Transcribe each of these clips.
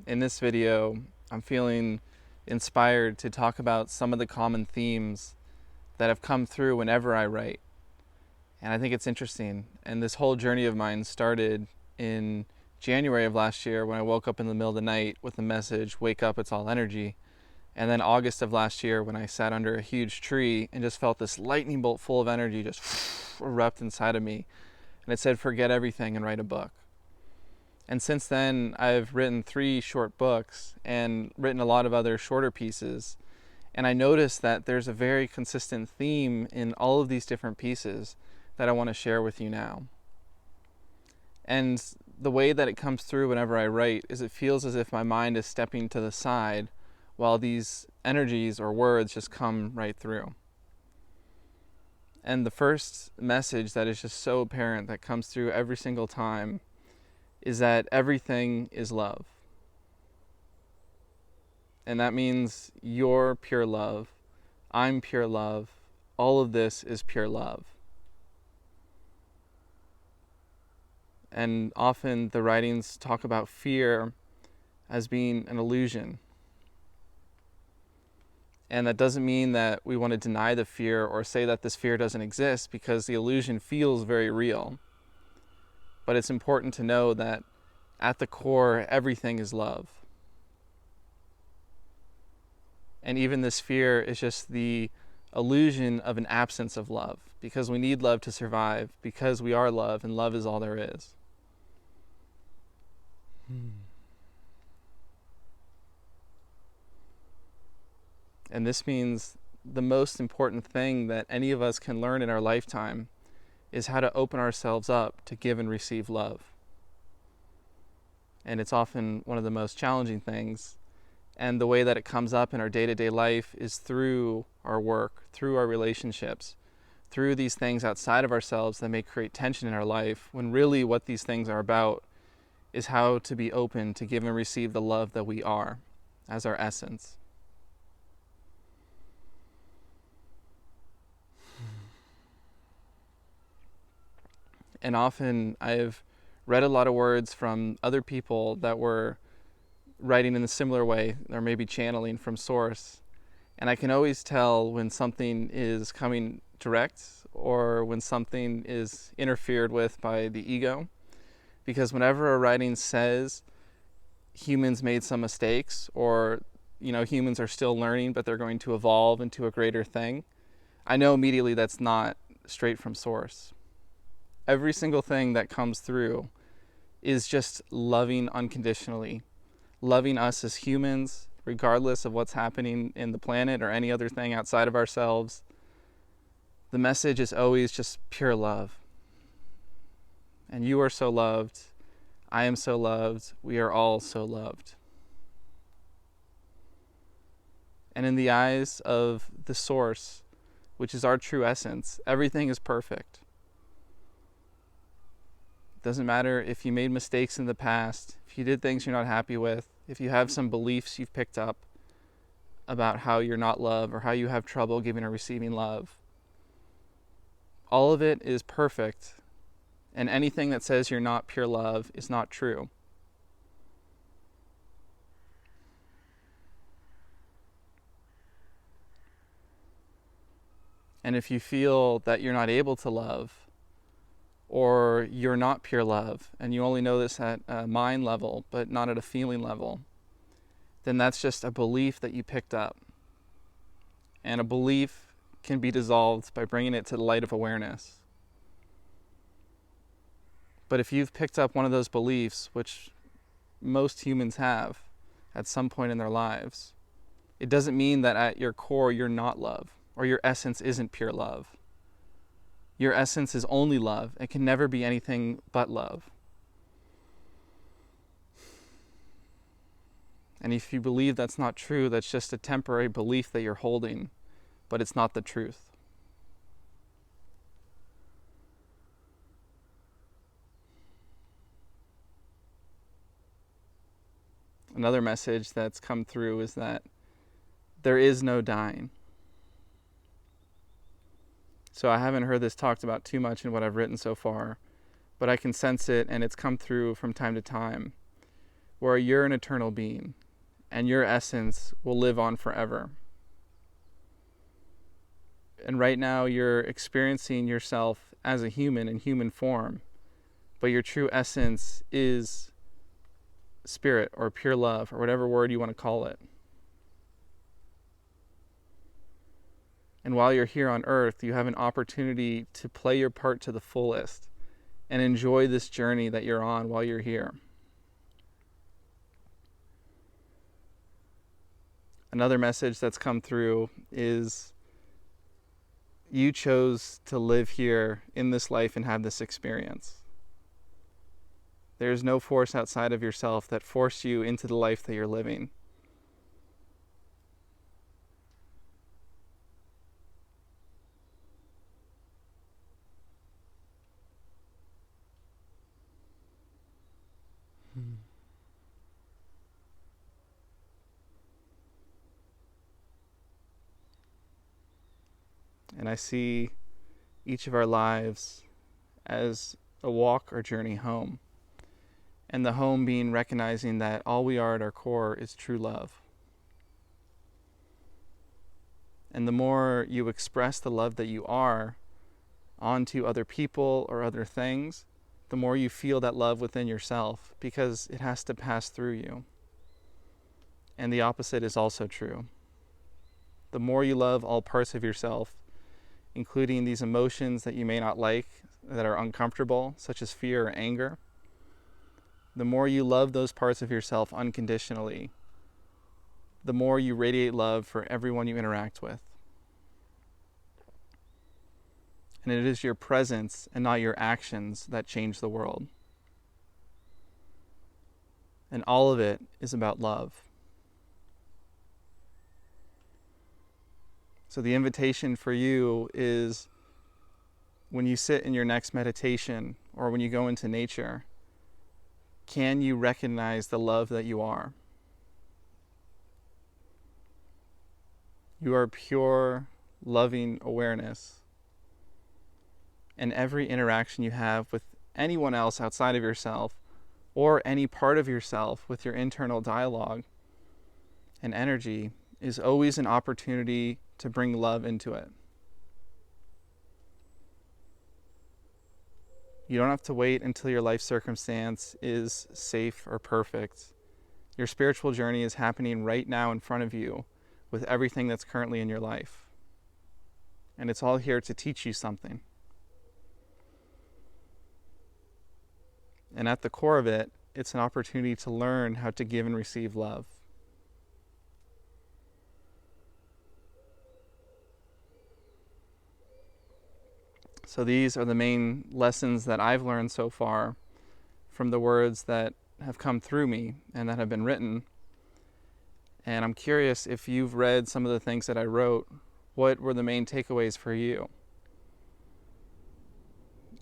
In this video, I'm feeling inspired to talk about some of the common themes that have come through whenever I write. And I think it's interesting. And this whole journey of mine started in January of last year when I woke up in the middle of the night with the message, "Wake up, it's all energy." And then August of last year when I sat under a huge tree and just felt this lightning bolt full of energy just erupt inside of me. And it said, "Forget everything and write a book." And since then, I've written 3 short books and written a lot of other shorter pieces. And I noticed that there's a very consistent theme in all of these different pieces that I want to share with you now. And the way that it comes through whenever I write is it feels as if my mind is stepping to the side while these energies or words just come right through. And the first message that is just so apparent that comes through every single time is that everything is love. And that means you're pure love, I'm pure love, all of this is pure love. And often the writings talk about fear as being an illusion. And that doesn't mean that we want to deny the fear or say that this fear doesn't exist, because the illusion feels very real. But it's important to know that at the core, everything is love. And even this fear is just the illusion of an absence of love, because we need love to survive, because we are love, and love is all there is. And this means the most important thing that any of us can learn in our lifetime is how to open ourselves up to give and receive love. And it's often one of the most challenging things. And the way that it comes up in our day-to-day life is through our work, through our relationships, through these things outside of ourselves that may create tension in our life, when really what these things are about is how to be open to give and receive the love that we are as our essence. And often I've read a lot of words from other people that were writing in a similar way, or maybe channeling from source. And I can always tell when something is coming direct or when something is interfered with by the ego. Because whenever a writing says humans made some mistakes, or humans are still learning but they're going to evolve into a greater thing, I know immediately that's not straight from source. Every single thing that comes through is just loving unconditionally, loving us as humans, regardless of what's happening in the planet or any other thing outside of ourselves. The message is always just pure love. And you are so loved. I am so loved. We are all so loved. And in the eyes of the source, which is our true essence, everything is perfect. Doesn't matter if you made mistakes in the past, if you did things you're not happy with, if you have some beliefs you've picked up about how you're not loved or how you have trouble giving or receiving love. All of it is perfect, and anything that says you're not pure love is not true. And if you feel that you're not able to love, or you're not pure love, and you only know this at a mind level, but not at a feeling level, then that's just a belief that you picked up. And a belief can be dissolved by bringing it to the light of awareness. But if you've picked up one of those beliefs, which most humans have at some point in their lives, it doesn't mean that at your core you're not love, or your essence isn't pure love. Your essence is only love. It can never be anything but love. And if you believe that's not true, that's just a temporary belief that you're holding, but it's not the truth. Another message that's come through is that there is no dying. So I haven't heard this talked about too much in what I've written so far, but I can sense it, and it's come through from time to time. where you're an eternal being and your essence will live on forever. And right now you're experiencing yourself as a human in human form, but your true essence is spirit or pure love or whatever word you want to call it. And while you're here on earth, you have an opportunity to play your part to the fullest and enjoy this journey that you're on while you're here. Another message that's come through is you chose to live here in this life and have this experience. There's no force outside of yourself that forced you into the life that you're living. And I see each of our lives as a walk or journey home. And the home being recognizing that all we are at our core is true love. And the more you express the love that you are onto other people or other things, the more you feel that love within yourself, because it has to pass through you. And the opposite is also true. The more you love all parts of yourself, including these emotions that you may not like, that are uncomfortable, such as fear or anger, the more you love those parts of yourself unconditionally, the more you radiate love for everyone you interact with. And it is your presence and not your actions that change the world. And all of it is about love. So the invitation for you is, when you sit in your next meditation or when you go into nature, can you recognize the love that you are? You are pure, loving awareness. And every interaction you have with anyone else outside of yourself, or any part of yourself with your internal dialogue and energy, is always an opportunity to bring love into it. You don't have to wait until your life circumstance is safe or perfect. Your spiritual journey is happening right now in front of you with everything that's currently in your life. And it's all here to teach you something. And at the core of it, it's an opportunity to learn how to give and receive love. So these are the main lessons that I've learned so far from the words that have come through me and that have been written. And I'm curious, if you've read some of the things that I wrote, what were the main takeaways for you?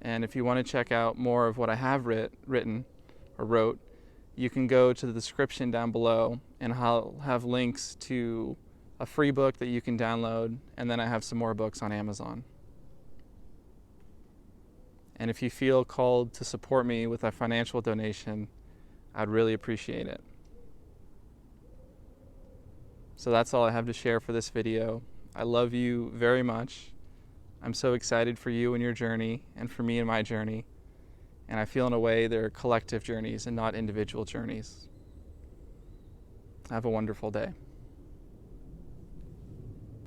And if you want to check out more of what I have written or wrote, you can go to the description down below, and I'll have links to a free book that you can download, and then I have some more books on Amazon. And if you feel called to support me with a financial donation, I'd really appreciate it. So that's all I have to share for this video. I love you very much. I'm so excited for you and your journey, and for me and my journey. And I feel in a way they're collective journeys and not individual journeys. Have a wonderful day.